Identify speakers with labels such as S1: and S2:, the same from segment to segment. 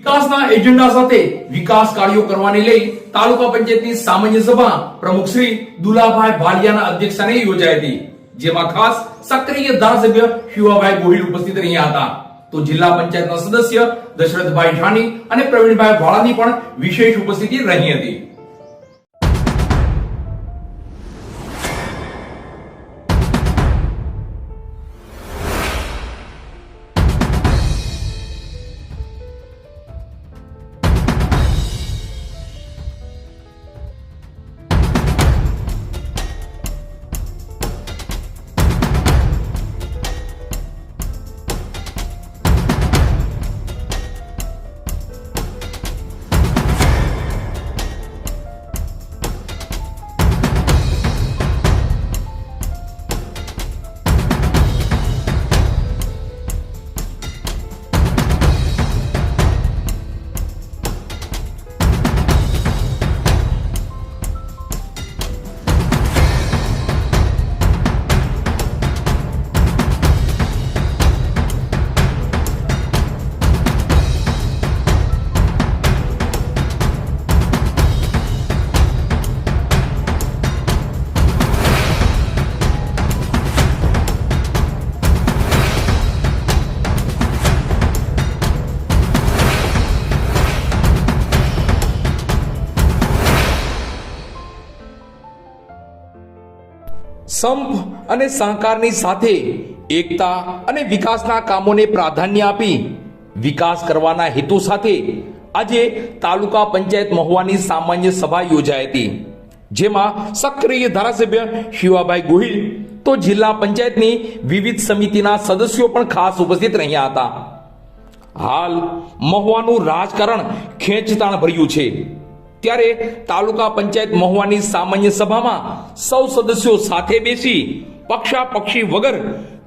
S1: વિકાસના એજન્ડા સાથે વિકાસ કાર્યો કરવાને લઈ તાલુકા પંચાયતની સામાન્ય સભા પ્રમુખ શ્રી દુલાભાઈ ભાલિયાના અધ્યક્ષસ્થાને યોજાઈ હતી, જેમાં ખાસ સક્રિય ધારાસભ્ય શિવાભાઈ ગોહિલ ઉપસ્થિત રહ્યા હતા. તો જિલ્લા પંચાયતના સદસ્ય દશરથભાઈ જાની અને પ્રવીણભાઈ વાળાની પણ વિશેષ ઉપસ્થિતિ રહી હતી. સંપ અને સહકારની સાથે એકતા અને વિકાસના કામોને પ્રાધાન્ય આપી વિકાસ કરવાના હેતુ સાથે આજે તાલુકા પંચાયત મહુવાની સામાન્ય સભા યોજાઈ હતી, જેમાં સક્રિય ધારાસભ્ય શિવાભાઈ ગોહિલ તો જિલ્લા પંચાયતની વિવિધ સમિતિના સદસ્યો પણ ખાસ ઉપસ્થિત રહ્યા હતા. હાલ મહુવાનું રાજકારણ ખેંચતાણ ભર્યું છે, ત્યારે તાલુકા પંચાયત મહુવાની સામાન્ય સભામાં સૌ સદસ્યો સાથે બેસી પક્ષાપક્ષી વગર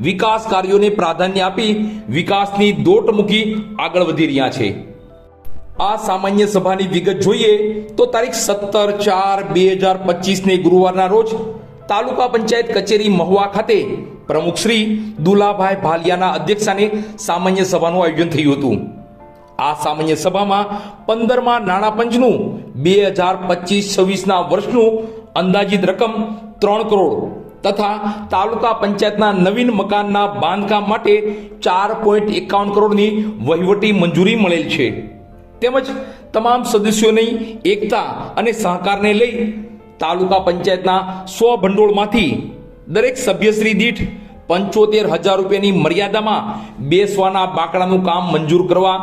S1: વિકાસ કાર્યોને પ્રાધાન્ય આપી વિકાસની દોટ મૂકી આગળ વધી રહ્યા છે. આ સામાન્ય સભાની વિગત જોઈએ તો તારીખ 17/4/2025 ને ગુરુવારના રોજ તાલુકા પંચાયત કચેરી મહુવા ખાતે પ્રમુખ શ્રી દુલાભાઈ ભાલિયાના અધ્યક્ષસ્થાને સામાન્ય સભાનું આયોજન થયું હતું. આ સામાન્ય સભામાં 15મા નાણાં પંચનું 2025-26ના વર્ષનું અંદાજિત રકમ 3 કરોડ તથા તાલુકા પંચાયતના નવીન મકાનના બાંધકામ માટે 4.51 કરોડની વહીવટી મંજૂરી મળેલ છે. તેમજ તમામ સદસ્યોની એકતા અને સહકારને લઈ તાલુકા પંચાયતના સ્વભંડોળમાંથી દરેક સભ્યશ્રી દીઠ 75,000 રૂપિયાની મર્યાદામાં બેસવાના બાકડાનું કામ મંજૂર કરવા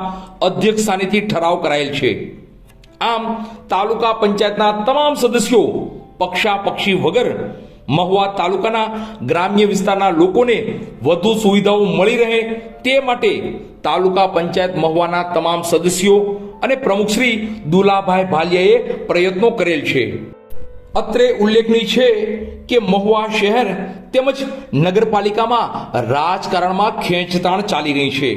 S1: અધ્યક્ષ સ્થાનેથી ઠરાવ કરાયેલ છે. આમ તાલુકા પંચાયતના તમામ સદસ્યો પક્ષાપક્ષી વગર મહુવા તાલુકાના ગ્રામ્ય વિસ્તારના લોકોને વધુ સુવિધાઓ મળી રહે તે માટે તાલુકા પંચાયત મહુવાના તમામ સદસ્યો અને પ્રમુખ શ્રી દુલાભાઈ ભાલિયાએ પ્રયત્નો કરેલ છે. અત્રે ઉલ્લેખનીય છે કે મહુવા શહેર તેમજ નગરપાલિકામાં રાજકારણમાં ખેંચતાણ ચાલી રહી છે.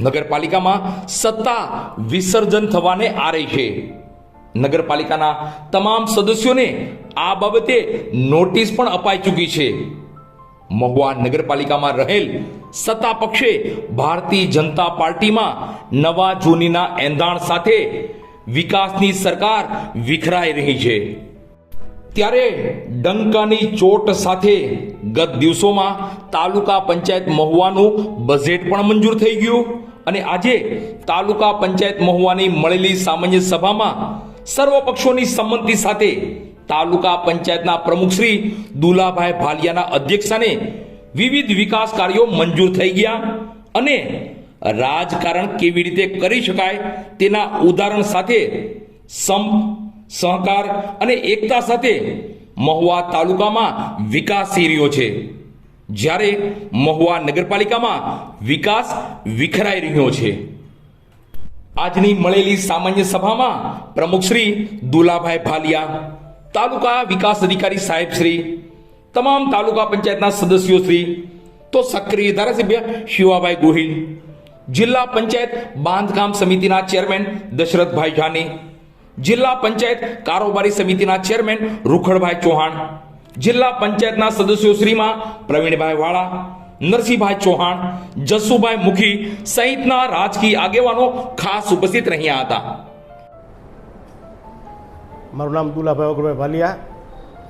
S1: નગરપાલિકામાં સત્તા વિસર્જન થવાને આરે છે. નગરપાલિકાના તમામ સદસ્યોને આ બાબતે નોટિસ પણ અપાઈ ચૂકી છે. મહુવા નગરપાલિકામાં રહેલ સત્તા પક્ષે ભારતીય જનતા પાર્ટીમાં નવા જૂનીના એંધાણ સાથે વિકાસની સરકાર વિખરાઈ રહી છે. ત્યારે ડંકાની ચોટ સાથે ગત દિવસોમાં તાલુકા પંચાયત મહુવાનું બજેટ પણ મંજૂર થઈ ગયું અને આજે તાલુકા પંચાયત મહુવાની મળેલી સામાન્ય સભામાં સર્વ પક્ષોની સંમતિ સાથે તાલુકા પંચાયતના પ્રમુખ શ્રી દુલાભાઈ ભાલિયાના અધ્યક્ષસ્થાને વિવિધ વિકાસ કાર્યો મંજૂર થઈ ગયા અને રાજકારણ કેવી રીતે કરી શકાય તેના ઉદાહરણ સાથે સંપ સહકાર અને એકતા સાથે મહુવા તાલુકામાં વિકાસ થઈ રહ્યો છે, જ્યારે મહુવા નગરપાલિકામાં વિકાસ વિખરાઈ રહ્યો છે. આજની મળેલી સામાન્ય સભામાં પ્રમુખ શ્રી દુલાભાઈ ભાલિયા, તાલુકા વિકાસ અધિકારી સાહેબ શ્રી, તમામ તાલુકા પંચાયતના સદસ્યો શ્રી, તો સક્રિય ધારાસભ્ય શિવાભાઈ ગોહિલ, જિલ્લા પંચાયત બાંધકામ સમિતિના ચેરમેન દશરથભાઈ જાની, જિલ્લા પંચાયત કારોબારી સમિતિના ચેરમેન રૂખડભાઈ ચૌહાણ, જિલ્લા પંચાયતના સદસ્યો શ્રીમાં પ્રવીણભાઈ વાળા, નરસિંહભાઈ ચૌહાણ, જસુભાઈ મુખી સહિતના રાજકીય આગેવાનો ખાસ ઉપસ્થિત રહ્યા હતા.
S2: મારું નામ દુલાભાઈ ઓગરભાઈ ભાલિયા.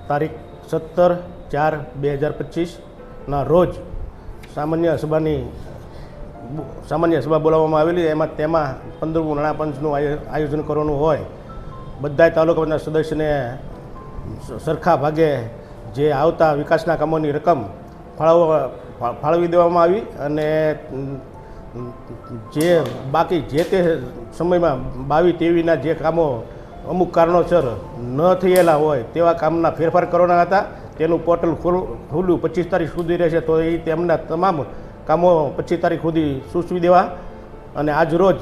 S2: તારીખ 17/4/2025ના રોજ સામાન્ય સભા બોલાવવામાં આવેલી. તેમાં 15મું નાણાં પંચનું આયોજન કરવાનું હોય. બધા તાલુકા પંચાયત સદસ્યને સરખા ભાગે જે આવતા વિકાસના કામોની રકમ ફાળવી દેવામાં આવી અને જે બાકી જે તે સમયમાં 22-23ના જે કામો અમુક કારણોસર ન થયેલા હોય તેવા કામના ફેરફાર કરવાના હતા. તેનું પોર્ટલ ખુલ્લું 25 તારીખ સુધી રહેશે, તો એ તેમના તમામ કામો 25 તારીખ સુધી સૂચવી દેવા. અને આજ રોજ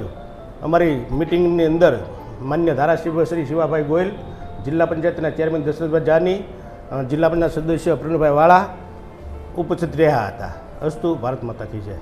S2: અમારી મિટિંગની અંદર માન્ય ધારાસભ્ય શ્રી શિવાભાઈ ગોયલ, જિલ્લા પંચાયતના ચેરમેન દશરથભાઈ જાની, જિલ્લા પંચાયત સદસ્ય પ્રવીણભાઈ વાળા ઉપસ્થિત રહ્યા હતા. અસ્તુ ભારત માતા કી જય.